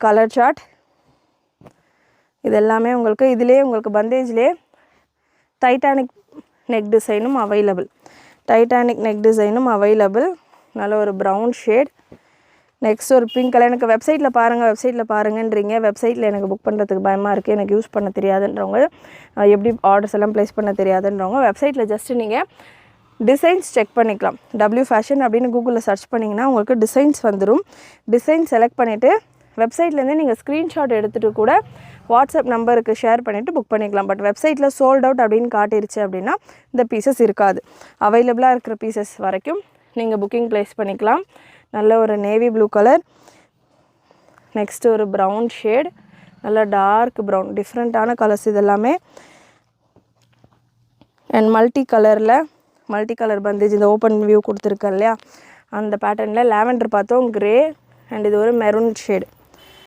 Colour chart. இது எல்லாமே உங்களுக்கு இதிலே உங்களுக்கு பந்தேஜ்லேயே டைட்டானிக் நெக் டிசைனும் அவைலபிள். டைட்டானிக் நெக் டிசைனும் அவைலபிள். நல்ல ஒரு ப்ரௌன் ஷேட். நெக்ஸ்ட் ஒரு பிங்க் கலர். எனக்கு வெப்சைட்டில் பாருங்கன்றீங்க. வெப்சைட்டில் எனக்கு புக் பண்ணுறதுக்கு பயமாக இருக்குது, எனக்கு யூஸ் பண்ண தெரியாதுன்றவங்க, எப்படி ஆர்டர்ஸ் எல்லாம் ப்ளேஸ் பண்ண தெரியாதுன்றவங்க வெப்சைட்டில் ஜஸ்ட்டு நீங்கள் டிசைன்ஸ் செக் பண்ணிக்கலாம். W ஃபேஷன் அப்படின்னு கூகுளில் சர்ச் பண்ணிங்கன்னா உங்களுக்கு டிசைன்ஸ் வந்துடும். டிசைன் செலக்ட் பண்ணிவிட்டு வெப்சைட்லேருந்தே நீங்கள் ஸ்க்ரீன்ஷாட் எடுத்துகிட்டு கூட வாட்ஸ்அப் நம்பருக்கு ஷேர் பண்ணிவிட்டு புக் பண்ணிக்கலாம். பட் வெப்சைட்டில் சோல்ட் அவுட் அப்படின்னு காட்டிருச்சு அப்படின்னா இந்த பீசஸ் இருக்காது. அவைலபிளாக இருக்கிற பீசஸ் வரைக்கும் நீங்கள் புக்கிங் ப்ளேஸ் பண்ணிக்கலாம். நல்ல ஒரு நேவி ப்ளூ கலர். நெக்ஸ்ட்டு ஒரு ப்ரௌன் ஷேட். நல்ல டார்க் ப்ரௌன். டிஃப்ரெண்ட்டான கலர்ஸ் இதெல்லாமே. அண்ட் மல்டி கலர் பந்தேஜ் இந்த ஓப்பன் வியூ கொடுத்துருக்கேன் இல்லையா, அந்த பேட்டர்னில் லாவெண்டர் பார்த்தோம், கிரே அண்ட் இது ஒரு மெரூன் ஷேடு.